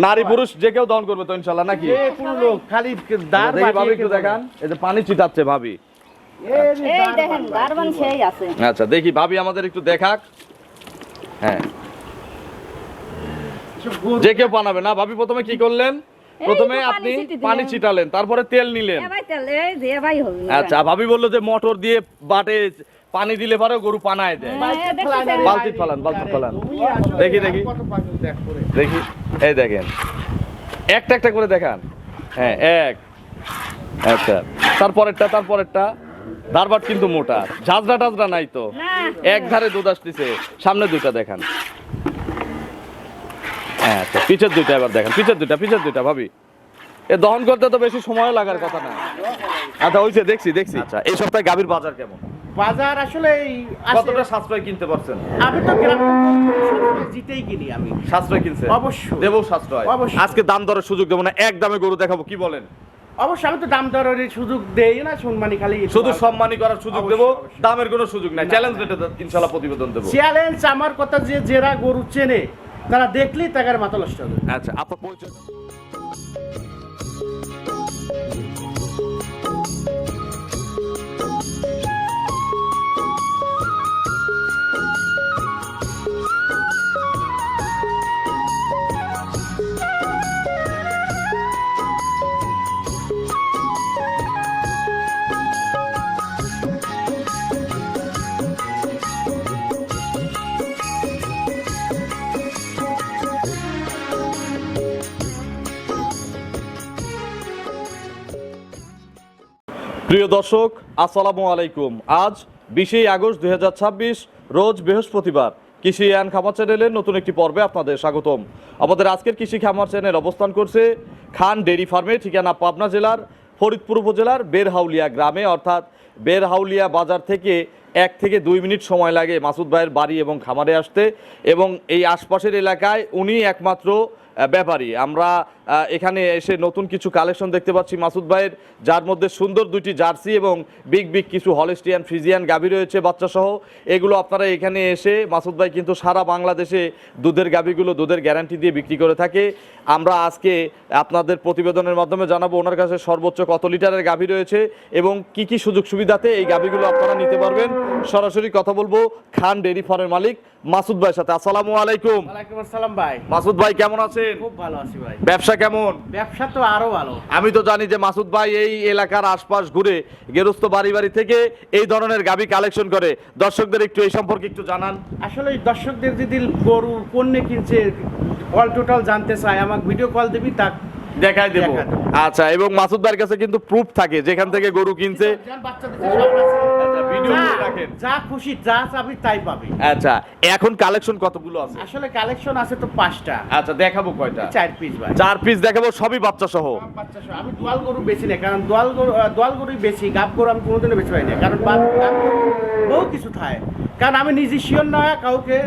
নারী পুরুষ যে কেউ দহন করবে তো ইনশাআল্লাহ নাকি? খালি দাঁড় ভাবি একটু দেখান, এই যে পানি ছিটাচ্ছে ভাবি। এই দেখেন দারবান সেই আছে। আচ্ছা দেখি ভাবি আমাদের একটু দেখাক। হ্যাঁ, যে কেউ বানাবে না। ভাবি প্রথমে কি করলেন? প্রথমে আপনি পানি ছিটালেন, তারপরে তেল নিলেন। আচ্ছা, ভাবি বললো যে মোটর দিয়ে বাটে পানি দিলে পরে গরু পানায় দেয়। বালতি ফেলান, বালতি ফেলান। দেখি দেখি দেখি, এই দেখেন একটা একটা করে দেখান। হ্যাঁ এক, আচ্ছা তারপরেরটা তারপরেরটা। দারবাট কিন্তু মোটা, ঝাঁঝরা টাজরা নাই তো, এক ধারে দুধ আসতেছে। সামনে দুইটা দেখান। হ্যাঁ আচ্ছা, পিছের দুইটা এবার দেখেন, পিছের দুইটা ভাবি। এ দহন করতে তো বেশি সময় লাগার কথা না। আচ্ছা হইছে, দেখছি দেখছি। আচ্ছা এই সপ্তাহে গাভীর বাজার কেমন? বাজার আসলে কতটা সাশ্রয় কিনতে পারছেন? আমি তো গ্রাম জিতেই কিনি। আমি সাশ্রয় কিনছে? অবশ্যই দেবো সাশ্রয়। আজকে দাম দরের সুযোগ দেবো না, এক দামে গরু দেখাবো, কি বলেন? অবশ্যই আমি তো দাম দরের সুযোগ দেই না, সম্মানী খালি শুধু সম্মানী করার সুযোগ দেবো, দামের কোনো সুযোগ নাই। চ্যালেঞ্জ রেটে ইনশাআল্লাহ প্রতিবেদন দেবো। চ্যালেঞ্জ আমার কথা, যে যারা গরু চেনে তারা দেখলেই তাদের মাথা নষ্ট হবে। আচ্ছা আপনার পরিচয়? প্রিয় দর্শক আসসালামু আলাইকুম। আজ 20 আগস্ট 2026 রোজ বৃহস্পতিবার। কৃষি অ্যান্ড খামার চ্যানেলের নতুন একটি পর্বে আপনাদের স্বাগতম। আমাদের আজকের কৃষি খামার চ্যানেল অবস্থান করছে খান ডেইরি ফার্মে, ঠিকানা পাবনা জেলার ফরিদপুর উপজেলার বেরহাউলিয়া গ্রামে, অর্থাৎ বেরহাউলিয়া বাজার থেকে 1 থেকে 2 মিনিট সময় লাগে মাসুদ ভাইয়ের বাড়ি এবং খামারে আসতে। এবং এই আশপাশের এলাকায় উনি একমাত্র ব্যাপারী। আমরা এখানে এসে নতুন কিছু কালেকশন দেখতে পাচ্ছি মাসুদ ভাইয়ের, যার মধ্যে সুন্দর 2টি জার্সি এবং বিগ বিগ কিছু হলস্টিয়ান ফ্রিজিয়ান গাভী রয়েছে বাচ্চা সহ। এগুলো আপনারা এখানে এসে, মাসুদ ভাই কিন্তু সারা বাংলাদেশে দুধের গাভীগুলো দুধের গ্যারান্টি দিয়ে বিক্রি করে থাকে। আমরা আজকে আপনাদের প্রতিবেদনের মাধ্যমে জানাবো ওনার কাছে সর্বোচ্চ কত লিটারের গাভী রয়েছে এবং কি কি সুযোগ সুবিধাতে এই গাভীগুলো আপনারা নিতে পারবেন। সরাসরি কথা বলবো খান ডেইরি ফার্মের মালিক মাসুদ ভাইয়ের সাথে। আসসালামু আলাইকুম। ওয়ালাইকুম আসসালাম ভাই। মাসুদ ভাই কেমন আছেন? খুব ভালো আছি ভাই। ব্যবসা কেমন? ব্যবসা তো আরো ভালো। আমি তো জানি যে মাসুদ ভাই এই এলাকার আশপাশ ঘুরে গেরস্ত বাড়ি বাড়ি থেকে এই ধরনের গাভী কালেকশন করে। দর্শকদের একটু এই সম্পর্কে একটু জানান। আসলে দর্শকদের যদি গরু কোনে কিনছে অল টোটাল জানতে চায়, আমাকে ভিডিও কল দিবি, তা দেখাই দেবো। আচ্ছা, এবং মাসুদ ভাইয়ের কাছে কিন্তু প্রুফ থাকে যেখান থেকে গরু কিনছে। যা খুশি যা চাবি তাই পাবি। আচ্ছা, এখন কালেকশন কতগুলো আছে? আসলে কালেকশন আছে তো 5টা। আচ্ছা দেখাবো কয়টা? 4 পিস ভাই। 4 পিস দেখাবো, সবই বাচ্চা সহ। আমি দোয়াল গরু বেশি না, কারণ দোয়াল গরুই বেশি, গাব গরু আমি কোনোদিনও বেশি পাই না, কারণ বহু কিছু থাকে। কারণ আমি নিজে শিওর না হয় কাউকে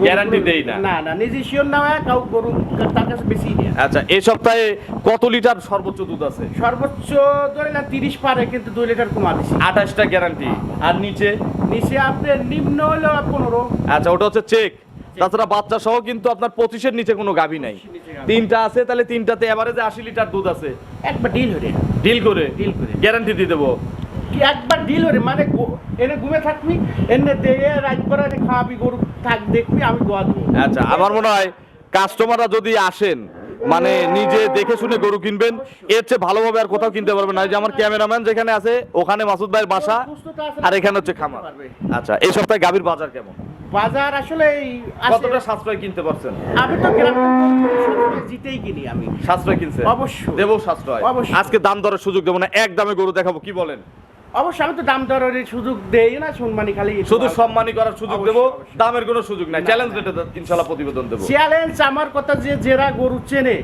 গ্যারান্টি দেই না। না না, নিজে শিওর না হয় কাউ গরু তার কাছে বেশি নেই। আচ্ছা, এই সপ্তাহে কত লিটার সর্বোচ্চ দুধ আছে? সর্বোচ্চ ধরে না 30 পারে, কিন্তু 2 লিটার কমা দিছি। 28টা গ্যারান্টি। আর নিচে? নিচে আপনার নিম্ন হলো 15। আচ্ছা, ওটা হচ্ছে চেক। তাছাড়া বাচ্চা সহ কিন্তু আপনার 25-এর নিচে কোনো গাভী নাই। 3টা আছে, তাহলে 3টাতে এভারেজে 80 লিটার দুধ আছে। একবার ডিল হরে, ডিল করে গ্যারান্টি দিয়ে দেবো। কি একবার ডিল হরে মানে এনে ঘুমে থাকবি, এনে দিয়ে রাত করে খাওয়াবি, গরু থাক দেখবি, আমি দোয়া দেবো। আচ্ছা, আমার মনে হয় কাস্টমাররা যদি আসেন মানে নিজে দেখে শুনে গরু কিনবেন, এর চেয়ে ভালোভাবে আর কোথাও কিনতে পারবেন না। যে আমার ক্যামেরাম্যান যেখানে আছে ওখানে মাসুদ ভাইয়ের বাসা, আর এখানে হচ্ছে খামার। আচ্ছা, এই সপ্তাহে গাভীর বাজার কেমন? বাজার আসলে কতটা সাশ্রয় কিনতে পারছেন? আমি তো গ্রাম জিতেই কিনি। আমি সাশ্রয় কিনছে? অবশ্যই দেবো সাশ্রয়। আজকে দাম দরের সুযোগ দেবো না, এক দামে গরু দেখাবো, কি বলেন? অবশ্যই আমি তো দাম দরের সুযোগ দেই না, সম্মানী খালি শুধু সম্মানী করার সুযোগ দেবো, দামের কোনো সুযোগ নাই। চ্যালেঞ্জ রেটে ইনশাআল্লাহ প্রতিবেদন দেবো। চ্যালেঞ্জ আমার কথা, যে যারা গরু চেনে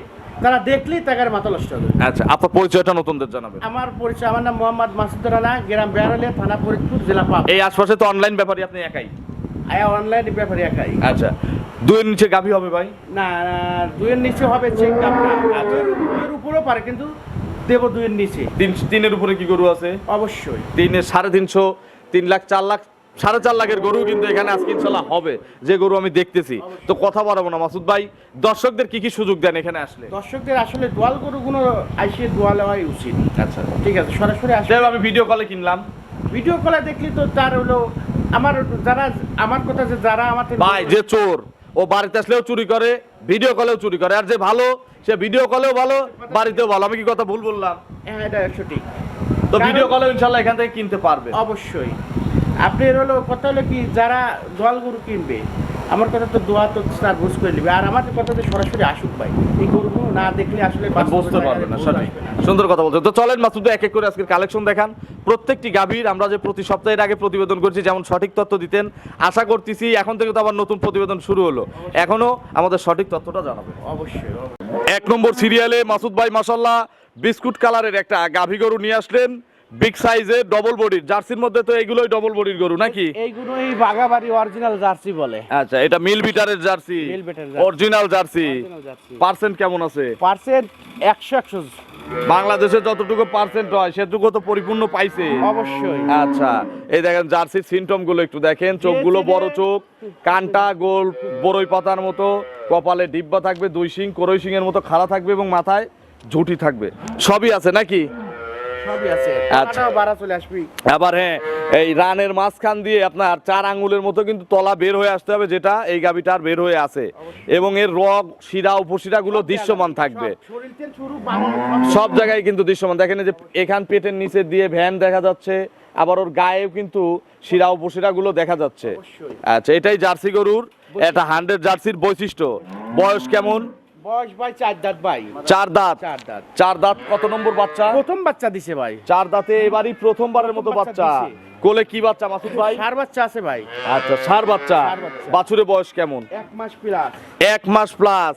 তারা দেখলেই তাদের মাথা নষ্ট হবে। আচ্ছা, আপনার পরিচয়টা নতুনদের জানাবেন। আমার পরিচয়, আমার নাম মোহাম্মদ মাসুদ রানা, গ্রাম বেহারালিয়া, থানা ফরিদপুর, জেলা পাবনা। এই আশপাশে তো অনলাইন ব্যাপারী আপনি একাই? অনলাইন ব্যাপারে একাই। আচ্ছা, 2-এর নিচে গাভী হবে ভাই? না, 2-এর নিচে হবে চেক কাপ না। 2-এর উপরেও পারে, কিন্তু দেবো 2-এর নিচে। 3-এর উপরে কি গরু আছে? অবশ্যই 3-এর 350, 3 লাখ, 4 লাখ 4.5 লাখের গরু কিন্তু এখানে আজকে ইনশাল্লাহ হবে, যে গরু আমি দেখতেছি। তো কথা বাড়াবো না মাসুদ ভাই, দর্শকদের কি কি সুযোগ দেন এখানে আসলে? দর্শকদের আসলে দোয়াল গরুগুলো আইসে দোয়াল হওয়াই উচিত। আচ্ছা, ঠিক আছে, সরাসরি আসে। আমি ভিডিও কলে কিনলাম, ভিডিও কলে দেখলি তো তার হলো আমার যারা আমার কথা যে যারা আমার ভাই যে চোর ও বাড়িতে আসলেও চুরি করে, ভিডিও কলেও চুরি করে, আর যে ভালো সে ভিডিও কলেও ভালো, বাড়িতেও ভালো। আমি কি কথা ভুল বললাম? হ্যাঁ, এটা সঠিক। তো কারণ- ভিডিও কলেও ইনশাল্লাহ এখান থেকে কিনতে পারবে। অবশ্যই আপনার হলো কথা হলো কি, যারা দোয়াল গরু কিনবে আমার কথা তো দোয়া তো তার বুঝ করে নেবে, আর আমার কথা যে সরাসরি আসুক ভাই, এই গরুগুলো না দেখলে আসলে বুঝতে পারবে না, সঠিক। সুন্দর কথা বলছেন। তো চলেন মাসুদ এক এক করে আজকের কালেকশন দেখান। প্রত্যেকটি গাভীর আমরা যে প্রতি সপ্তাহের আগে প্রতিবেদন করছি, যেমন সঠিক তথ্য দিতেন, আশা করতেছি এখন থেকে তো আবার নতুন প্রতিবেদন শুরু হলো, এখনো আমাদের সঠিক তথ্যটা জানাবেন। অবশ্যই। 1 নম্বর সিরিয়ালে মাসুদ ভাই মাশাআল্লাহ বিস্কুট কালারের একটা গাভী গরু নিয়ে আসলেন, বিগ সাইজের ডবল বডির। জার্সির মধ্যে তো এগুলোই ডবল বডির গরু নাকি? এইগুলো এই বাগাবাড়ি অরিজিনাল জার্সি বলে। আচ্ছা, এটা মিল বিটারের জার্সি, মিল বিটারের jersey. Original jersey. Original jersey. Percent কেমন আছে? পার্সেন্ট 100 বাংলাদেশে যতটুকু পার্সেন্ট হয় সেটুকু তো পরিপূর্ণ পাইছে। অবশ্যই। আচ্ছা, এই দেখেন জার্সির সিমটম গুলো একটু দেখেন। চোখগুলো বড় চোখ, কানটা গোল বড়ই পাতার মতো, কপালে ডিব্বা থাকবে, 2 শিং করই শিং এর মতো খাড়া থাকবে এবং মাথায় ঝুঁটি থাকবে, সবই আছে নাকি? সবই আছে। আচ্ছা। টাকাটাও বাড়া চলে আসবি। আবার হ্যাঁ, এই রানের মাঝখান দিয়ে আপনার 4 আঙ্গুলের মতো কিন্তু তলা বের হয়ে আসতে হবে, যেটা এই গাবিটার বের হয়ে আছে, এবং এর রগ শিরা উপশিরা গুলো দৃশ্যমান থাকবে, সব শরীর থেকে শুরু বানানো সব জায়গায় কিন্তু দৃশ্যমান। দেখেন এই যে এখান পেটের নিচে দিয়ে ভ্যান দেখা যাচ্ছে, আবার ওর গায়েও কিন্তু শিরা উপশিরা গুলো দেখা যাচ্ছে। অবশ্যই। আচ্ছা, এটাই জার্সি গরুর এটা 100 জার্সির বৈশিষ্ট্য। বয়স কেমন? বয়স ভাই 4 দাঁত ভাই। 4 দাঁত। 4 দাঁত। 4 দাঁত। কত নম্বর বাচ্চা? প্রথম বাচ্চা দিছে ভাই। 4 দাঁতে এবারই প্রথমবারের মতো প্রথম বাচ্চা বাচ্চা। দিছে। কোলে কি বাচ্চা মাসুদ ভাই? ষাঁড় বাচ্চা আছে ভাই। আচ্ছা, ষাঁড় বাচ্চা। ষাঁড় বাচ্চা। বাছুরের বয়স কেমন? 1 মাস প্লাস। 1 মাস প্লাস।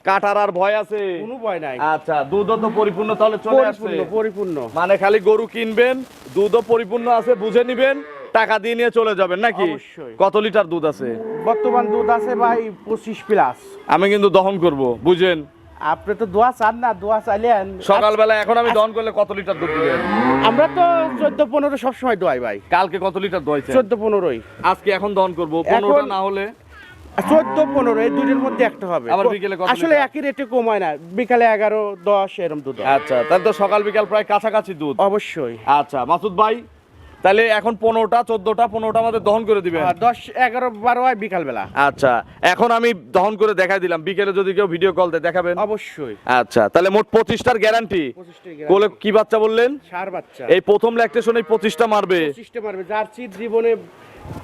কাটার আর ভয় আছে? কোনো ভয় নাই। আচ্ছা, দুধও তো পরিপূর্ণ তাহলে চলে আসছে। পরিপূর্ণ। মানে খালি গরু কিনবেন, দুধও পরিপূর্ণ আছে, বুঝে নিবেন, টাকা দিয়ে নিয়ে চলে যাবেন নাকি? অবশ্যই। কত লিটার দুধ আছে? বর্তমান দুধ আছে ভাই 25 প্লাস। আমি কিন্তু দহন করব, বুঝেন। আপনি তো দোয়া চান না, দোয়া চাইলেন। সকালবেলা এখন আমি দহন করলে কত লিটার দুধ দিবেন? আমরা তো 14-15 সব সময় দোয়াই ভাই। কালকে কত লিটার দইছে? 14-15ই। আজকে এখন দহন করব, 15টা না হলে 14-15 এই দুইটার মধ্যে একটা হবে। আবার বিকেলে কত আসলে লিটার? একই রেটে কম হয় না, বিকালে 11-10 এরকম দুধ হয়। আচ্ছা, তাহলে তো সকাল বিকাল প্রায় কাছাকাছি দুধ। অবশ্যই। আচ্ছা মাসুদ ভাই, তাহলে এখন 15টা 14টা আমাদের দহন করে দিবেন। 10-11-12 হয় বিকাল বেলা। আচ্ছা, এখন আমি দহন করে দেখাই দিলাম, বিকেলে যদি কেউ ভিডিও কল দেয় দেখাবেন? অবশ্যই। আচ্ছা, তাহলে মোট 25টার গ্যারান্টি। 25টা কোলে কি বাচ্চা বললেন? ষাঁড় বাচ্চা। এই প্রথম ল্যাকটেশনে 25টা মারবে। 25টা মারবে। জার্সির জীবনে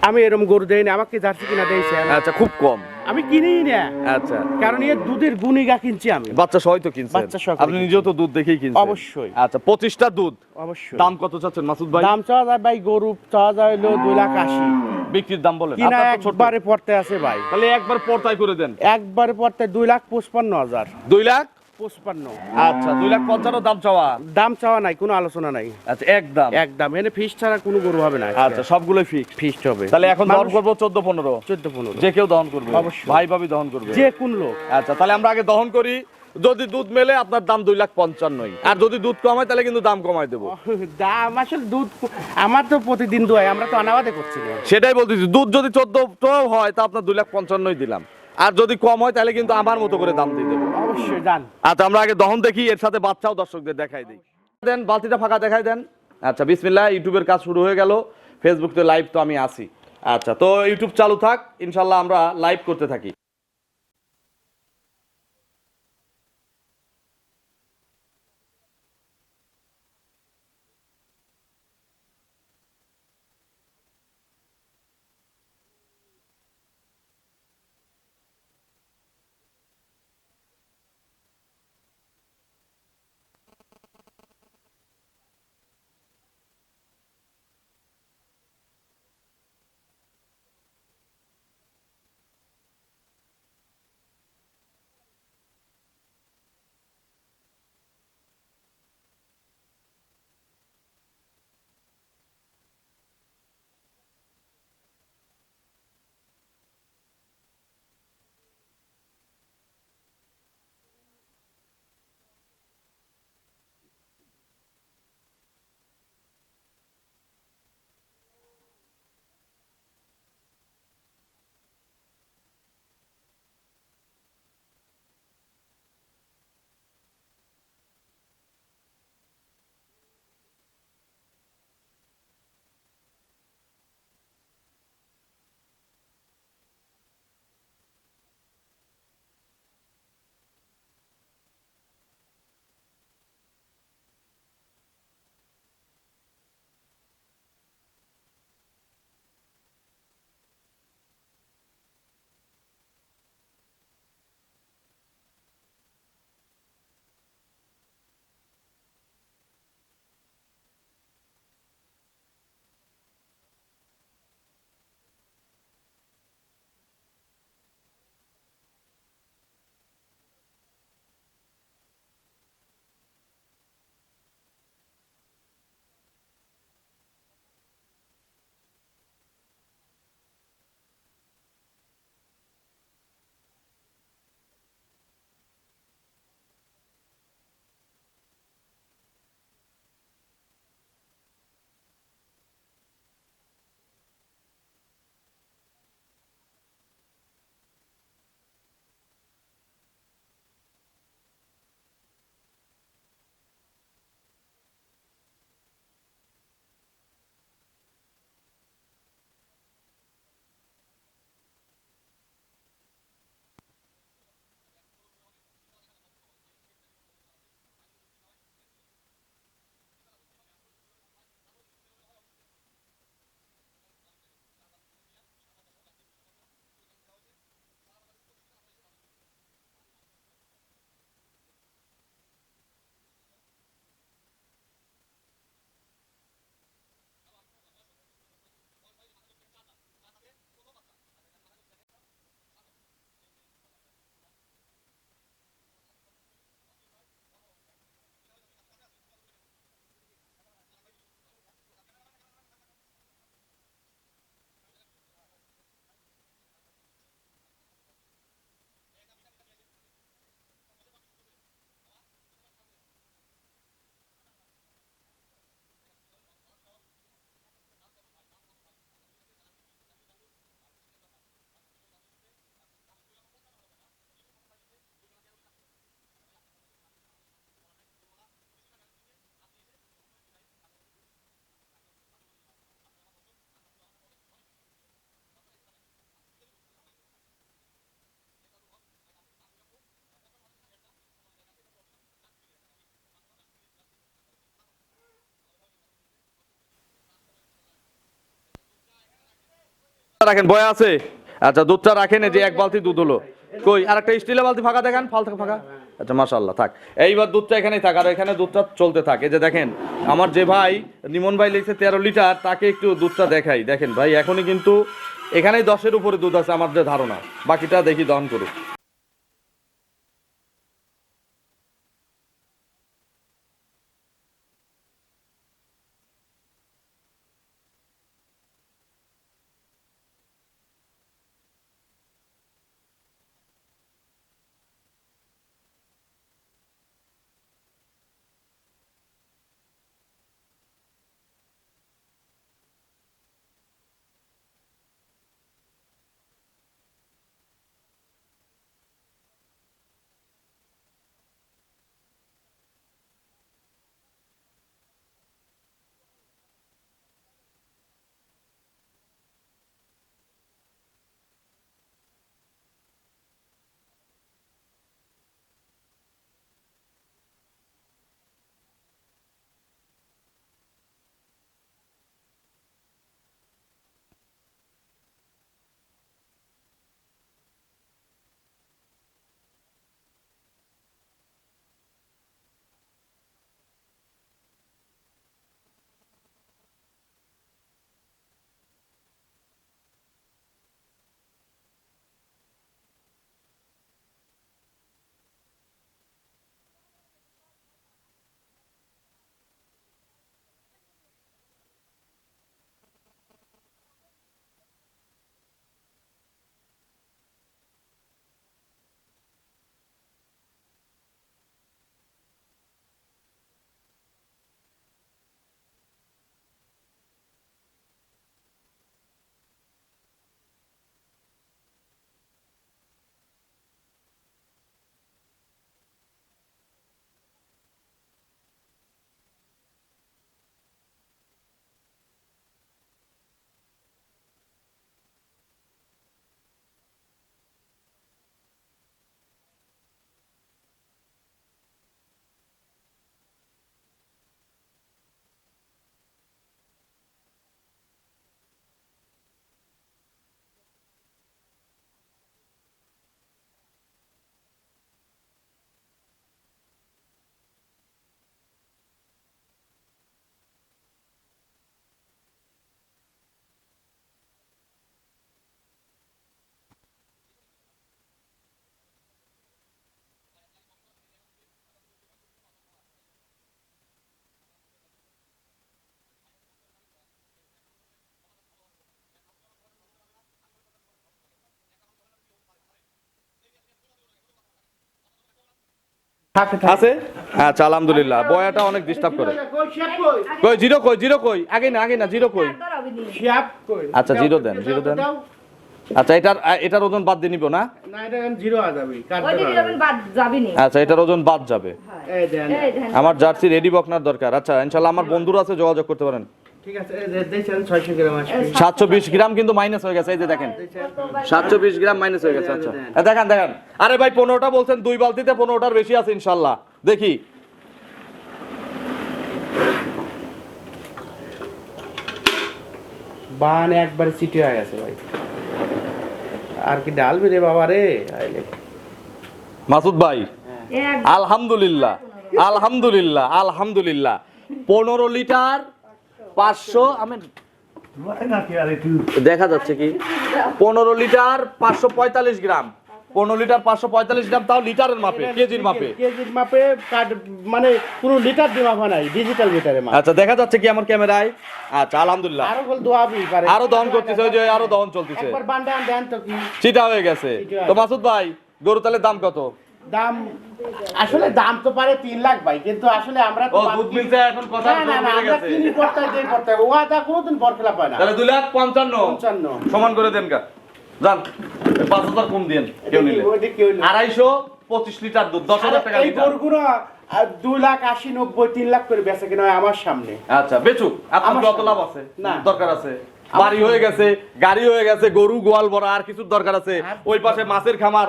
আমি এরকম গরু দেই না, আমাকে জার্সি কিনা দিয়েছে। আচ্ছা, খুব কম। আমি কিনিই না, আচ্ছা, কারণ এর দুধের গুণিগা কিনছি আমি। বাচ্চা সহ তো কিনছেন? বাচ্চা সহ আপনি নিজেও তো দুধ দেখেই কিনছেন। অবশ্যই। আচ্ছা, 25টা দুধ। অবশ্যই। দাম কত চাচ্ছেন মাসুদ ভাই? দাম চাওয়া যায় ভাই, গরু চাওয়া যায় হলো 2,80,000। বিক্রির দাম বলেন। কিনা আপনার তো ছোট। একবারে পড়তে আছে ভাই, তাহলে একবার পর্তায় করে দেন। একবারে পড়তে 2,55,000। 2 লাখ। 55। আচ্ছা, 2,55,000 দাম চাওয়া। দাম চাওয়া নাই, কোনো আলোচনা নাই। আচ্ছা, একদম। একদম এনে ফিস ছাড়া কোনো গরু হবে না। আচ্ছা, সবগুলোই ফিক্স। ফিস্ট হবে। তাহলে এখন দহন মানুষ- করবো 14-15। 14-15 যে কেউ দহন করবে? অবশ্যই। ভাই ভাবি দহন করবে? যে কোন লোক। আচ্ছা, তাহলে আমরা আগে দহন করি, যদি দুধ মেলে আপনার দাম 2,55,000, আর যদি দুধ কম হয় তাহলে কিন্তু দাম কমাই দেবো। দাম আসলে দুধ আমার তো প্রতিদিন দোয়াই, আমরা তো আনাবাদে করছি না। সেটাই বলতেছি, দুধ যদি 14 হয় তা আপনার 2,55,000 দিলাম, আর যদি কম হয় তাহলে কিন্তু আমার মতো করে দাম দিয়ে দেবো। অবশ্যই জান। আচ্ছা, আমরা আগে দহন দেখি, এর সাথে বাচ্চাও দর্শকদের দেখাই দিই। দেন বালতিটা ফাঁকা দেখাই দেন। আচ্ছা, বিসমিল্লাহ। ইউটিউবের কাজ শুরু হয়ে গেল, ফেসবুকে লাইভ তো আমি আসি। আচ্ছা, তো ইউটিউব চালু থাক, ইনশাল্লাহ আমরা লাইভ করতে থাকি। রাখেন বয়া আছে। আচ্ছা দুধটা রাখেন, এই যে এক বালতি দুধ হলো। কই আরেকটা স্টিলের বালতি ফাঁকা দেখান, ফাঁকা। আচ্ছা মাশাআল্লাহ থাক, এইবার দুধটা এখানেই থাক, আর এখানে দুধটা চলতে থাকে। যে দেখেন আমার যে ভাই নিমন ভাই লিখছে 13 লিটার, তাকে একটু দুধটা দেখাই। দেখেন ভাই এখনই কিন্তু এখানেই 10-এর উপরে দুধ আছে আমার যে ধারণা, বাকিটা দেখি দহন করুক। আছে? আচ্ছা আলহামদুলিল্লাহ, বয়াটা অনেক ডিস্টার্ব করে। কই জিরো কই আগে না জিরো কই। আচ্ছা জিরো দেন। আচ্ছা এটার ওজন বাদ দিয়ে নিব না? আচ্ছা এটার ওজন বাদ যাবে। আমার জার্সি রেডি বকনার দরকার। আচ্ছা ইনশাআল্লাহ আমার বন্ধুরা আছে, যোগাযোগ করতে পারেন। ঠিক আছে, দেখছেন 600 গ্রাম আসবে। 720 গ্রাম কিন্তু মাইনাস হয়ে গেছে, এই যে দেখেন 720 গ্রাম মাইনাস হয়ে গেছে। আচ্ছা দেখেন আরে ভাই 15টা বলছেন, 2 বালতিতে 15টার বেশি আছে ইনশাআল্লাহ। দেখি বান একবার সিটি হয়ে গেছে ভাই, আর কি ডালবি রে বাবা রে। মাসুদ ভাই আলহামদুলিল্লাহ 15 লিটার 500 আমি দেখা যাচ্ছে কি 15 লিটার 545 গ্রাম, 15 লিটার 545 গ্রাম, তাও লিটারের মাপে, কেজির মাপে মানে পুরো লিটার দিয়ে মাপা নাই, ডিজিটাল মিটারে মাপা। আচ্ছা দেখা যাচ্ছে কি আমার ক্যামেরায়? আচ্ছা আলহামদুলিল্লাহ, আরো বল দোয়াবি পারে, আরো দহন করতেছে, ওই যে আরো দহন চলতেছে, একবার বান্ডা দেন তো কি চিটা হয়ে গেছে। তো মাসুদ ভাই গরু তালের দাম কত? দাম আসলে দাম তো পারে 3 লাখ ভাই, কিন্তু আসলে আমরা তো দুধ মিলছে এখন, কথা না আমরা কিনি করতে দেই করতে ওয়াদা কোনদিন বরখলা পায় না। তাহলে 2,55,000 সমান করে দেন কা জান, 5,000 কম দেন কেউ নিলে। 225 লিটার দুধ 10,000 টাকা এই লিটার। গরুগুলো 2,80,90 3 লাখ করে বেচে কিনা হয় আমার সামনে। আচ্ছা বেচুক, আপনার কত লাভ আছে? না দরকার আছে বাড়ি হয়ে গেছে, গাড়ি হয়ে গেছে, গরু গোয়াল ভরা, আর কিছুর দরকার আছে? ওই পাশে মাছের খামার,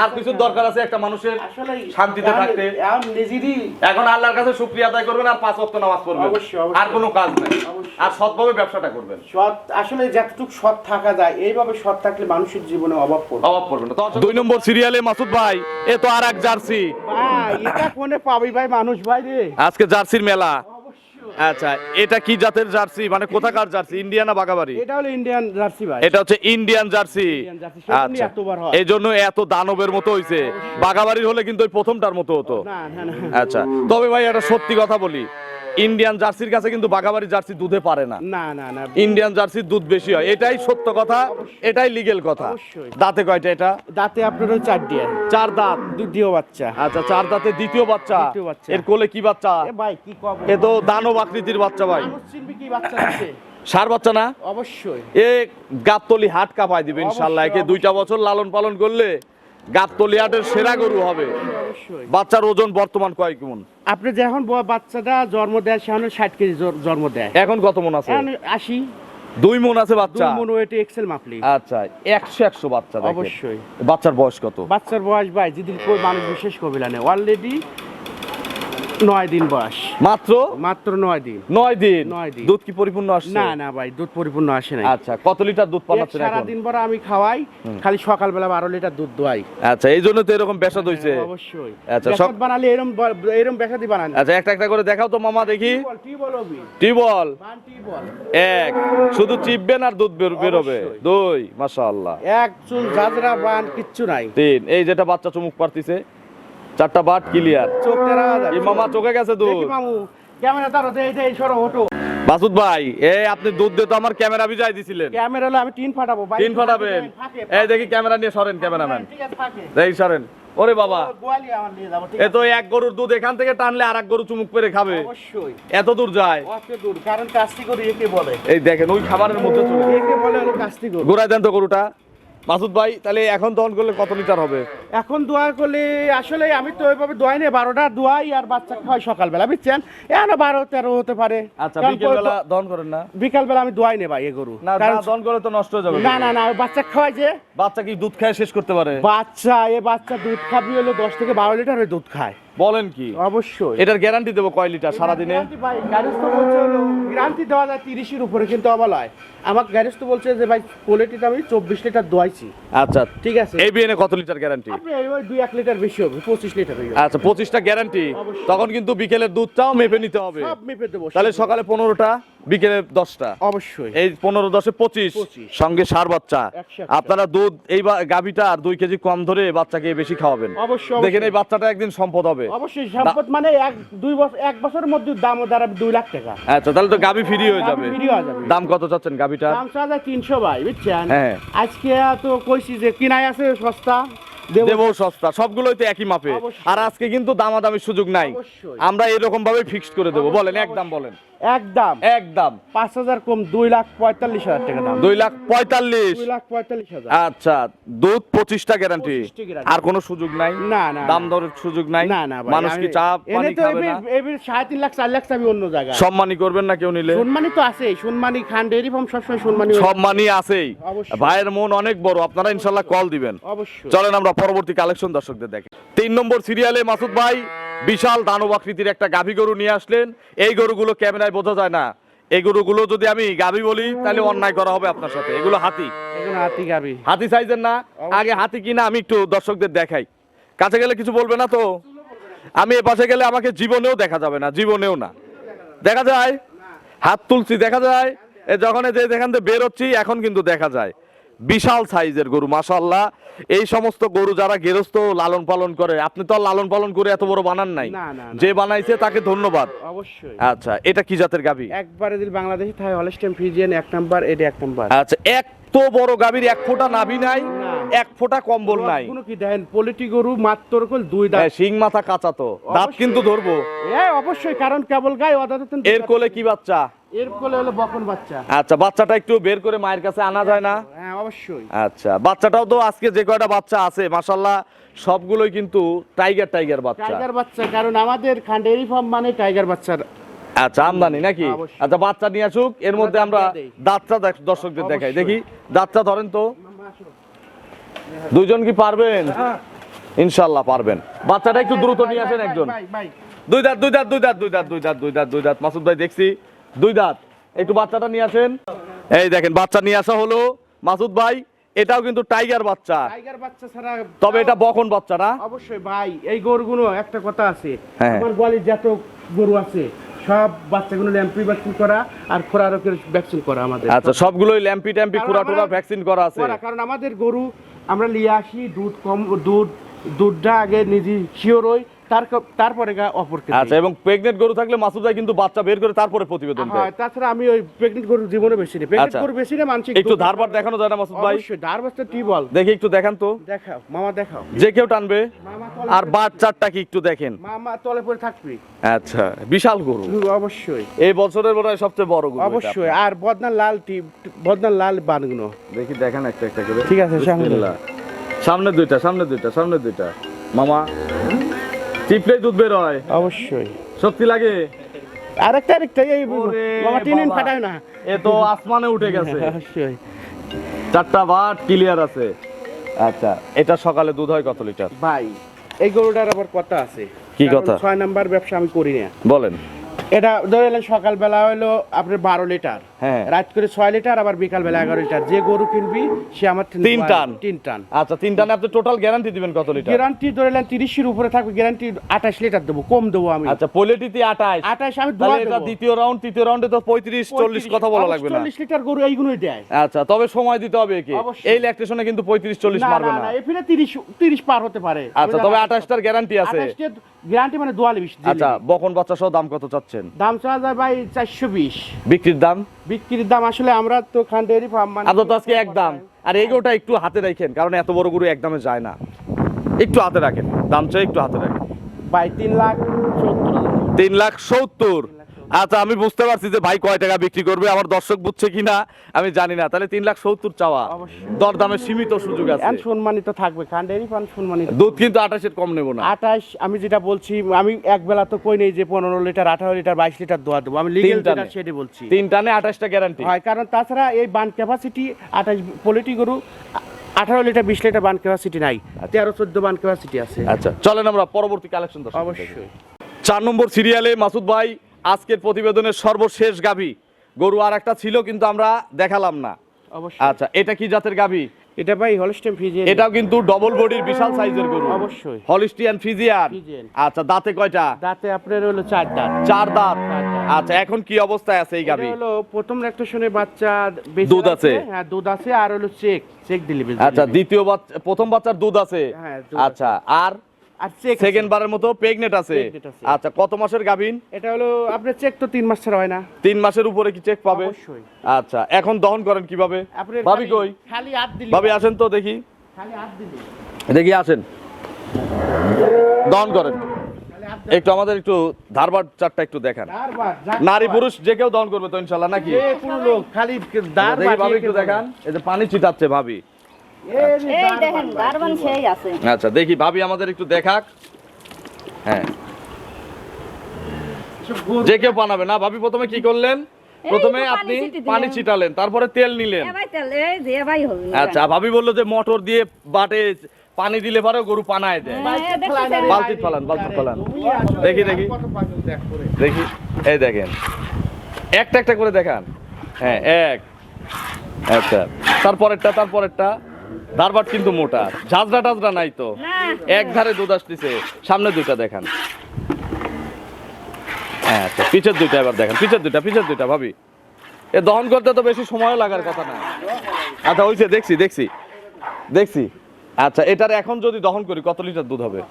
আর কিছুর দরকার আছে একটা মানুষের আসলে শান্তিতে থাকতে? নিজেরই এখন আল্লাহর কাছে শুকরিয়া আদায় করবেন আর 5 ওয়াক্ত নামাজ পড়বেন, অবশ্যই, অবশ্যই। আর কোনো কাজ নাই, অবশ্যই। আর সৎভাবে ব্যবসাটা করবেন। সৎ, আসলে যতটুকু সৎ থাকা যায়, এইভাবে সৎ থাকলে মানুষের জীবনে অভাব পড়বে। অভাব পড়বে না। 2 নম্বর সিরিয়ালে মাসুদ ভাই, এ তো আর এক জার্সি। ভাই এটা কোনে পাবি ভাই, মানুষ ভাই রে। আজকে জার্সির মেলা। অবশ্যই। আচ্ছা, এটা কি জাতের জার্সি, মানে কোথাকার জার্সি? ইন্ডিয়া না বাগাবাড়ি? এটা হলো ইন্ডিয়ান জার্সি ভাই। এটা হচ্ছে ইন্ডিয়ান জার্সি। ইন্ডিয়ান জার্সি, সেজন্যই আচ্ছা, এতবার হয়। এই জন্য এত দানবের মতো হইছে। বাগাবাড়ির হলে কিন্তু ওই প্রথমটার মতো হতো। না না না, আচ্ছা, তবে ভাই একটা সত্যি কথা বলি, ইন্ডিয়ান জার্সির কাছে কিন্তু বাগাবাড়ি জার্সি দুধে পারে না। না না না, ইন্ডিয়ান জার্সির দুধ বেশি হয়, এটাই সত্য কথা, এটাই লিগেল কথা। অবশ্যই। দাঁতে কয়টা এটা? দাঁতে আপনার 4 দিয়ে 4 দাঁত। দ্বিতীয় বাচ্চা। আচ্ছা, 4 দাঁতে দ্বিতীয় বাচ্চা। দ্বিতীয় বাচ্চা। এর কোলে কি বাচ্চা? এ ভাই কি কব, এ তো দানব আকৃতির বাচ্চা ভাই। মানুষ চিনবে কি বাচ্চা আছে? ষাঁড় বাচ্চা না? অবশ্যই। এ গাবতলি হাট কাঁপায় দিবে ইনশাআল্লাহ। একে 2টা বছর লালন পালন করলে গাবতলি হাটের সেরা গরু হবে। অবশ্যই। বাচ্চার ওজন বর্তমান কয় কেমন? আপনি যখন বাচ্চাটা জন্ম দেয়, সে 60 কেজি জন্ম দেয়। এখন কত মন আছে? এখন 80 2 মন আছে বাচ্চা। 2 মন ওয়েটে এক্সেল মাপলি। আচ্ছা, 100 বাচ্চা দেখেন। অবশ্যই। বাচ্চার বয়স কত? বাচ্চার বয়স ভাই যেদিন কই মানুষ বিশেষ কবিলা নেই, অলরেডি 9 দিন বয়স। মাত্র মাত্র 9 দিন। 9 দিন। 9 দিন। দুধ কি পরিপূর্ণ আসছে? না না ভাই, দুধ পরিপূর্ণ আসে নাই। আচ্ছা, কত লিটার দুধ পাচ্ছেন সারা এখন? দিন ভর আমি খাওয়াই, খালি সকালবেলা 12 লিটার দুধ দোয়াই। আচ্ছা, এই জন্য তো এরকম বেসাদ হইছে। অবশ্যই। আচ্ছা, বেসাদ বানালে এরম বেসাদি বানান। আচ্ছা, একটা একটা করে দেখাও তো মামা দেখি। টিবল হবি। টিবল টিবল 1, শুধু চিপবেন আর দুধ বেরোবে। অবশ্যই। 2, মাশাআল্লাহ। এক চুল জাজরা বান কিচ্ছু নাই। 3, এই যেটা বাচ্চা চুমুক পারতিছে। 4টা বাট ক্লিয়ার। চোখটা রাজা। এই মামা চোখে গেছে দুধ। দেখি মামু, ক্যামেরা ধরো, এই সরো ওঠো। মাসুদ ভাই, এই আপনি দুধ দিয়ে তো আমার ক্যামেরা ভিজাই দিছিলেন। ক্যামেরা হলো আমি টিন ফাটাবো ভাই। 3 ফাটাবেন। এই দেখি ক্যামেরা নিয়ে সরেন, ক্যামেরাম্যান। ঠিক আছে, ফাঁকে। দেখি সরেন। ওরে বাবা, গোয়ালি আমার নিয়ে যাবো, ঠিক এ আছে? তো এক গরুর দুধ এখান থেকে টানলে আর এক গরু চুমুক পেরে খাবে। অবশ্যই। এত দূর যায়। অত দূর, কারণ কাস্তি গরু একে বলে। এই দেখেন, ওই খাবারের মধ্যে চলে একে বলে হলো কাস্তি গরু। ঘোরায় দেন তো গরুটা। মাসুদ ভাই, তাহলে এখন দহন করলে কত লিটার হবে? এখন দোয়া করলে আসলে আমি তো ওইভাবে দোয়াই নেই, 12টা দোয়াই আর বাচ্চা খাওয়াই সকালবেলা, বুঝছেন? এখন 12-13 হতে পারে। আচ্ছা, কারণ বিকেল বেলা দহন করেন না? বিকালবেলা আমি দোয়াই নেই ভাই এ গরু। না, কারণ দহন করে তো নষ্ট হয়ে যাবে। না না না, ওই বাচ্চা খাওয়াই যে। বাচ্চা কি দুধ খায় শেষ করতে পারে? বাচ্চা দুধ খাবি হলো 10 থেকে 12 লিটার ওই দুধ খায়। বলেন কি? অবশ্যই। এটার গ্যারান্টি দেবো কয় লিটার সারাদিনে? গ্যারান্টি দেওয়া যায় 30-এর উপরে, কিন্তু অবলয় আমার গ্যারেজ তো বলছে যে ভাই কোয়ালিটিটা আমি 24 লিটার দোয়াইছি। আচ্ছা, ঠিক আছে। এই বিএনে কত লিটার গ্যারান্টি? আপনি ওই 2-1 লিটার বেশি হবে, 25 লিটার হয়ে যাবে। আচ্ছা, 25টা গ্যারান্টি। অবশ্যই। তখন কিন্তু বিকেলের দুধটাও মেপে নিতে হবে। সব মেপে দেবো। তাহলে সকালে 15টা, বিকেলে 10টা। অবশ্যই। এই 15-10-এ 25, সঙ্গে 6 বাচ্চা। 100 আপনারা দুধ এই গাভীটা আর 2 কেজি কম ধরে বাচ্চাকে বেশি খাওয়াবেন। অবশ্যই। দেখেন, এই বাচ্চাটা একদিন সম্পদ হবে। অবশ্যই সম্পদ, মানে 1 বছরের মধ্যে দাম দাঁড়াবে 2 লাখ টাকা। আচ্ছা, তাহলে তো গাভী ফ্রি হয়ে যাবে। ফ্রি হয়ে যাবে। দাম কত চাচ্ছেন গাভীটা? দাম চাঁদা 300 ভাই, বুঝছেন? হ্যাঁ। আজকে তো কইছি যে কিনাই আছে সস্তা, দেবো সস্তা, সবগুলোই তো একই মাপে। অবশ্যই। আর আজকে কিন্তু দামাদামির সুযোগ নাই। অবশ্যই। আমরা এরকম ভাবে ফিক্সড করে দেবো। বলেন, একদম বলেন। একদম একদম 5,000 কম, 2,45,000 টাকা দাম। 2,45,000। 2,45,000। আচ্ছা, দুধ 25টা গ্যারান্টি। 25টা guarantee। আর কোনো সুযোগ নাই? না না দাম দরের সুযোগ নাই? না না ভাই, মানুষ কি চা পানি খাবে না? 3.5 লাখ 4 লাখ চাবি অন্য জায়গায়। সম্মানী করবেন না কেউ নিলে? সম্মানী তো আছেই, সম্মানী খান ডেয়ারি ফার্ম সবসময় সম্মানী। সম্মানী আছেই। অবশ্যই। ভাইয়ের মন অনেক বড়, আপনারা ইনশাল্লাহ কল দিবেন। অবশ্যই। চলেন আমরা পরবর্তী কালেকশন দর্শকদের দেখেন। 3 নম্বর সিরিয়ালে মাসুদ ভাই বিশাল দানব আকৃতির একটা গাভী গরু নিয়ে আসলেন। এই গরুগুলো ক্যামেরায় বোঝা যায় না। এই গরুগুলো যদি আমি গাভী বলি তাহলে অন্যায় করা হবে আপনার সাথে। এগুলো হাতি। এখন হাতি গাবি। হাতি সাইজের না? আগে হাতি কিনা আমি একটু দর্শকদের দেখাই। কাছে গেলে কিছু বলবে না তো? আমি এ পাশে গেলে আমাকে জীবনেও দেখা যাবে না, জীবনেও না। দেখা যায়? হাত তুলছি, দেখা যায়? যখন যেখান থেকে বের হচ্ছি এখন কিন্তু দেখা যায়। বিশাল সাইজের গরু, মাশাআল্লাহ। এই সমস্ত গরু যারা গৃহস্থ লালন পালন করে, আপনি তো আর লালন পালন করে এত বড় বানান নাই। না, না, না। যে বানাইছে তাকে ধন্যবাদ। অবশ্যই। আচ্ছা, এটা কি জাতের গাভী? একবারে দিল বাংলাদেশি থাই হলস্টাইন ফ্রিজিয়ান 1 নাম্বার, এটা 1 নাম্বার। আচ্ছা, এত বড় গাভীর 1 ফোঁটা নাভি নাই, না। 1 ফোঁটা কম্বল নাই। কোনো কি দেখেন, পোলিটি গরু মাত্র কল 2 দাঁত। শিং মাথা কাঁচা তো, দাঁত অবশ্যই। কিন্তু ধরবো। অবশ্যই, কারণ কেবল গায়ে অদাতে। এর কোলে কি বাচ্চা? এর কোলে হলো বকন বাচ্চা। আচ্ছা, বাচ্চাটা একটু বের করে মায়ের কাছে আনা যায় না? হ্যাঁ অবশ্যই। আচ্ছা, বাচ্চাটাও তো আজকে যে কয়টা বাচ্চা আছে মাশাআল্লাহ সবগুলোই কিন্তু টাইগার বাচ্চা। টাইগার বাচ্চা, কারণ আমাদের খান ডেয়ারি ফার্ম মানে টাইগার বাচ্চার আচ্ছা আমদানি নাকি? অবশ্যই। আচ্ছা বাচ্চা নিয়ে আসুক, এর মধ্যে আমরা দেই। দাঁতটা দর্শকদের দেখাই, অবশ্যই। দেখি দাঁতটা ধরেন তো। দুইজন কি পারবেন? ইনশাল্লাহ পারবেন। বাচ্চাটা একটু দ্রুত নিয়ে আসেন একজন। ভাই দুই দাঁত দুই দাঁত দুই দাঁত দুই দাঁত দুই দাঁত দুই দাঁত দুই দাঁত মাসুদ ভাই দেখছি দুই দাঁত। একটু বাচ্চাটা নিয়ে আসেন। এই দেখেন বাচ্চা নিয়ে আসা হলো মাসুদ ভাই, এটাও কিন্তু টাইগার বাচ্চা, টাইগার বাচ্চা ছাড়া তবে এটা বকন বাচ্চা না? অবশ্যই ভাই। এই গরুগুলো একটা কথা আছে, হ্যাঁ। আমার গোয়ালির যত গরু আছে সব বাচ্চাগুলো ল্যাম্পি ভ্যাকসিন করা আর খোরা রোগের ভ্যাকসিন করা আমাদের। আচ্ছা সবগুলোই ল্যাম্পি ট্যাম্পি কারণ কুড়া টুরা আমরা- ভ্যাকসিন করা আছে। কারণ আমাদের গরু আমরা নিয়ে আসি, দুধটা আগে নিজে শিওর হই, তারপরে অপরকে দিই। আচ্ছা এবং প্রেগনেন্ট গরু থাকলে মাসুদ ভাই কিন্তু বাচ্চা বের করে তারপরে প্রতিবেদন দেয়। হ্যাঁ, তাছাড়া আমি ওই প্রেগনেন্ট গরু জীবনে বেশি নেই, প্রেগনেন্ট আচ্ছা। গরু বেশি না মানসিক একটু ধারবার দেখানো যায় না মাসুদ ভাই? অবশ্যই ধারবাসটা টিউবওয়েল দেখি একটু দেখান তো, দেখাও মামা, দেখাও যে কেউ টানবে। মামা তলে আর বাচ্চাটা কি একটু দেখেন। মামা তলে পড়ে থাকবি। আচ্ছা বিশাল গরু, অবশ্যই এই বছরের বোধহয় সবচেয়ে বড় গরু এটা। অবশ্যই। আর বদনার লাল বানগুলো দেখি দেখান একটা একটা করে। ঠিক আছে, সামনে। বিসমিল্লাহ। সামনে দুইটা সামনে দুইটা সামনে দুইটা মামা, চিপলেই দুধ বের হয়, অবশ্যই। শক্তি লাগে। আরেকটা এই ওরে মামা টিনিন বাবা। ফাটায় না। এ তো আসমানে উঠে গেছে। অবশ্যই। চারটা বাট ক্লিয়ার আছে। আচ্ছা এটা সকালে দুধ হয় কত লিটার? ভাই এই গরুটার আবার কথা আছে। কি কারণ কথা? 6 নাম্বার ব্যবসা আমি করি না। বলেন। এটা ধরে নেন সকালবেলা হলো আপনার 12 লিটার, হ্যাঁ। রাত করে 6 লিটার, আবার বিকালবেলা 11 লিটার। যে গরু কিনবি সে আমার 3 টান। 3 টান আচ্ছা 3 টানে আপনি টোটাল গ্যারান্টি দিবেন কত লিটার? গ্যারান্টি ধরে নেন 30 এর উপরে থাকবে, গ্যারান্টি 28 লিটার দেবো, কম দেবো আমি। আচ্ছা পোলেটিতে 28। 28 আমি তাহলে দোয়া এটা দেবো। দ্বিতীয় রাউন্ড, তৃতীয় রাউন্ডে তো 35 40 কথা বলা লাগবে না। 40 লিটার গরু এইগুলোই দেয়। আচ্ছা তবে সময় দিতে হবে কি? অবশ্যই। এই ল্যাকটেশনে কিন্তু 35 40 মারবে না। এখানে 30 পার হতে পারে। আচ্ছা তবে 28টার গ্যারান্টি আছে। 28 গ্যারান্টি মানে 42 আচ্ছা বকন বাচ্চা সহ দাম কত চাচ্ছেন? দাম চাওয়া যায় ভাই 420। বিক্রির দাম? বিক্রির দাম আসলে আমরা তো খান ডেয়ারি ফার্ম মানে আদত আজকে একদম। আর এগোটা একটু হাতে রাখেন, কারণ এত বড় গরু একদমে যায় না। একটু হাতে রাখেন, দাম চাই একটু হাতে রাখেন। ভাই 3,70,000। 3,70,000। আচ্ছা আমি বুঝতে পারছি যে ভাই কয় টাকা বিক্রি করবে, আমার দর্শক বুঝছে কিনা আমি জানি না। তাহলে 3,70,000 চাওয়া, অবশ্যই। দরদামের সীমিত সুযোগ আছে। এন্ড সম্মানিত থাকবে, খান ডেয়ারি ফার্ম সম্মানিত। দুধ কিন্তু 28 কম নেব না। 28 আমি যেটা বলছি, আমি এক বেলা তো কই নেই যে 15 লিটার 18 লিটার 22 লিটার দোয়া দেবো, আমি লিগ্যাল 3 টানে। যেটা সেটা বলছি। 3 টানে 28টা গ্যারান্টি। হয়, কারণ তাছাড়া এই বান ক্যাপাসিটি 28 পোলিটি গরু 18 লিটার 20 লিটার বান ক্যাপাসিটি নাই, 13-14 বান ক্যাপাসিটি আছে। আচ্ছা চলেন আমরা পরবর্তী কালেকশন দর্শক। অবশ্যই। 4 নম্বর সিরিয়ালে মাসুদ ভাই আজকের প্রতিবেদনের সর্বশেষ গাভী গরু আর একটা ছিল কিন্তু আমরা দেখালাম না। অবশ্যই। আচ্ছা এটা কি জাতের গাভী? এটা ভাই হলস্টেইন ফ্রিজিয়ান। এটাও কিন্তু ডবল বডির বিশাল সাইজের গরু। অবশ্যই। Holstein Friesian. ফ্রিজিয়ান। আচ্ছা দাঁতে কয়টা? দাঁতে আপনার হলো 4 দাঁত। 4 দাঁত। 4 দাঁত। আচ্ছা এখন কি অবস্থায় আছে এই এটা গাভী? হলো প্রথম ল্যাকটেশনে বাচ্চা বেশি দুধ আছে? হ্যাঁ দুধ আছে, আর হলো চেক দিলে বেশি। আচ্ছা দ্বিতীয় বাচ্চা, প্রথম বাচ্চার দুধ আছে। হ্যাঁ, দুধ আচ্ছা আর আর চেক সেকেন্ড বারের মতো প্রেগনেন্ট আছে। Pregnant আছে। আচ্ছা কত মাসের গাভীন? এটা হলো আপনার চেক তো 3 মাস ছাড়া হয় না। 3 মাসের উপরে কি চেক পাবে? অবশ্যই। আচ্ছা এখন দহন করেন কিভাবে? আপনার ভাবি কই? খালি হাত দিলে, ভাবি আসেন তো দেখি, খালি হাত দিলে, দেখি আসেন দহন করেন। খালি হাত একটু আমাদের একটু ধারবার চারটা একটু দেখান। দাঁড় নারী পুরুষ যে কেউ দহন করবে তো ইনশাল্লাহ নাকি? যে কোনো লোক খালি দাঁড় দেখি ভাবি একটু দেখান। এই যে পানি ছিটাচ্ছে ভাবি। এই দেখেন দারবান সেই আছে। আচ্ছা দেখি ভাবি আমাদের একটু দেখাক। হ্যাঁ যে কেউ বানাবে না। ভাবি প্রথমে কি করলেন? প্রথমে তো পানি আপনি ছিটিয়ে দিলেন। পানি ছিটালেন, তারপরে তেল নিলেন। এ ভাই তাহলে এই যে ভাই হবে না। আচ্ছা ভাবি বললো যে মোটর দিয়ে বাটে পানি দিলে পরে গরু পানায় দেয়। হ্যাঁ, দেখতেছেন? বালতি ফেলান, বালতি ফেলান। দেখি দেখি দেখি, এই দেখেন একটা একটা করে দেখান। হ্যাঁ এক, আচ্ছা তারপরেরটা ধারবাট কিন্তু মোটা, ঝাঁঝরা টাজরা নাই তো, না। এক ধারে দুধ আসতেছে। সামনে দুইটা দেখান। হ্যাঁ আচ্ছা পিছের দুইটা এবার দেখেন, পিছের দুইটা ভাবি। এ দহন করতে তো বেশি সময় লাগার কথা না। আচ্ছা হইছে, দেখছি। আচ্ছা এটার এখন যদি দহন করি কত লিটার দুধ হবে?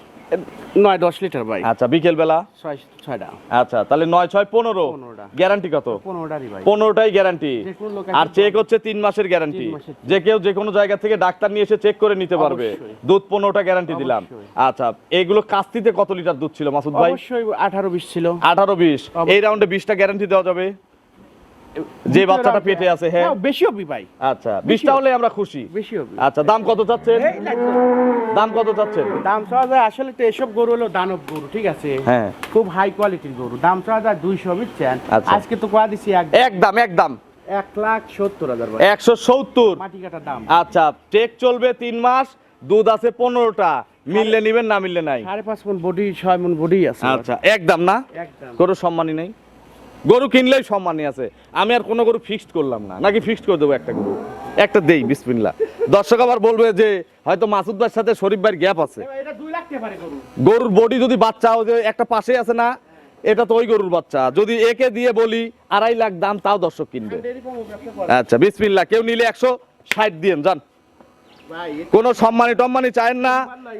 9-10 লিটার ভাই। আচ্ছা বিকেল বেলা? 6টা। আচ্ছা তাহলে 9-6 15। 15টা। গ্যারান্টি কত? 15টারই ভাই। 15টাই গ্যারান্টি। যে কোনো লোক আর চেক হচ্ছে 3 মাসের গ্যারান্টি। 3 মাসের। যে কেউ যে কোনো জায়গা থেকে ডাক্তার নিয়ে এসে চেক করে নিতে পারবে। অবশ্যই। দুধ 15টা গ্যারান্টি দিলাম। অবশ্যই। আচ্ছা এইগুলো কাস্তিতে কত লিটার দুধ ছিল মাসুদ ভাই? অবশ্যই 18-20 ছিল। 18-20। এই রাউন্ডে 20টা গ্যারান্টি দেওয়া যাবে? যে বাচ্চাটা পেটে আছে, হ্যাঁ বেশি হবি ভাই, আচ্ছা 20টা হলে আমরা খুশি। বেশি হবি। আচ্ছা দাম কত চাচ্ছেন? এই লাগবে। দাম কত চাচ্ছেন? দাম চাওয়া যায় আসলে তো এসব গরু হলো দানব গরু, ঠিক আছে, হ্যাঁ খুব হাই কোয়ালিটির গরু, দাম চাওয়া যায় 200 বুঝছেন। আচ্ছা। আজকে তো কোয়া দিছি একদম 1,70,000 ভাই, 170। মাটি কাটার দাম। আচ্ছা টেক চলবে 3 মাস, দুধ আছে 15টা, মিললে নিবেন না মিললে নাই। 5.5 মণ বডি, 6 মণ বডি আছে। আচ্ছা একদম না, একদম কোনো সম্মানই নেই। গরু কিনলেই সম্মানই আছে। আমি আর কোনো গরু ফিক্সড করলাম না, নাকি ফিক্সড করে দেবো একটা গরু, একটা দেই বিসমিল্লাহ। দর্শক আবার বলবে যে হয়তো মাসুদ ভাইয়ের সাথে শরীফ ভাইয়ের গ্যাপ আছে। এটা 2 লাখ টাকা পারে গরু। গরুর বডি যদি বাচ্চা ওই যে একটা পাশে আছে না, এটা তো ওই গরুর বাচ্চা, যদি একে দিয়ে বলি 2.5 লাখ দাম, তাও দর্শক কিনবে। ডেরি ফার্ম ব্যবসা করে আচ্ছা বিসমিল্লাহ, কেউ নিলে 160 দিয়েন যান। ভাই, কোনো সম্মানী টম্মানি চায়েন না,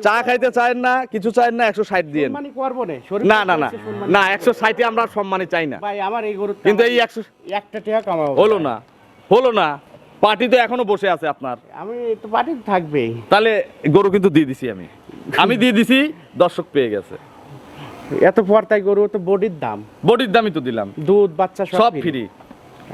চা খাইতে চায়েন না, কিছু চায়েন না, 160 দিয়েন। সম্মানী করব না, শরীর না না না করছে সম্মানী না, করব। 160 আমরা সম্মানী চাই না। ভাই আমার এই গরু কিন্তু এই 100 একটা টাকা কামাবো হলো না, হলো না, পার্টি তো এখনো বসে আছে আপনার। আমি তো পার্টি থাকবেই। তাহলে গরু কিন্তু দিয়ে দিছি আমি দিয়ে দিছি, দর্শক পেয়ে গেছে। এত পর্তাই গরু তো বডির দাম, বডির দামই তো দিলাম, দুধ বাচ্চা সব ফ্রি। ফ্রি।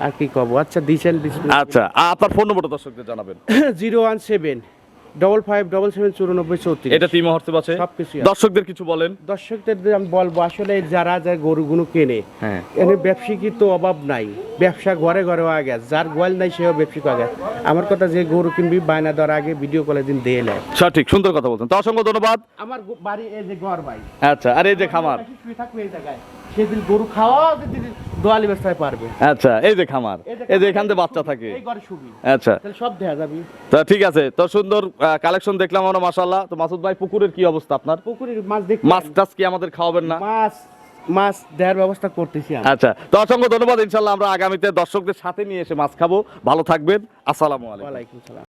আর কি কব, আচ্ছা দিছেন আচ্ছা আপনার ফোন নম্বরটা দর্শকদের জানাবেন। 017-5577-9434। এটা তিন মহর্তে আছে, সবকিছু আছে। দর্শকদের কিছু বলেন। দর্শকদের আমি বলবো আসলে যারা যা গরুগুলো কেনে, হ্যাঁ এনে ব্যবসায়িক তো অভাব নাই, ব্যবসা ঘরে ঘরে আগে, যার গোয়াল নাই সেও ব্যবসায়িক আগে। আমার কথা যে গরু কিনবি বায়না দেওয়ার আগে ভিডিও কলে দিন দিয়ে নেয়। সঠিক, সুন্দর কথা বলছেন, তো অসংখ্য ধন্যবাদ। আমার বাড়ি এই যে ঘর ভাই, আচ্ছা আর এই যে খামার, শুয়ে থাকবে এই জায়গায়, সেদিন গরু খাওয়া দোয়ালি ব্যবসায় পারবে। আচ্ছা এই যে খামার, এই যে এখান থেকে বাচ্চা থাকে। এই ঘরে শুবি, আচ্ছা তাহলে সব দেখা যাবে। তো ঠিক আছে, তো সুন্দর কালেকশন দেখলাম আমরা মাশাআল্লাহ। তো মাসুদ ভাই পুকুরের কি অবস্থা আপনার? পুকুরের মাছ দেখ, মাছ টাছ কি আমাদের খাওয়াবেন না? মাছ দেওয়ার ব্যবস্থা করতেছি আমি। আচ্ছা তো অসংখ্য ধন্যবাদ, ইনশাআল্লাহ আমরা আগামীতে দর্শকদের সাথে নিয়ে এসে মাছ খাবো। ভালো থাকবেন, আসসালামু আলাইকুম। ওয়ালাইকুম সালাম।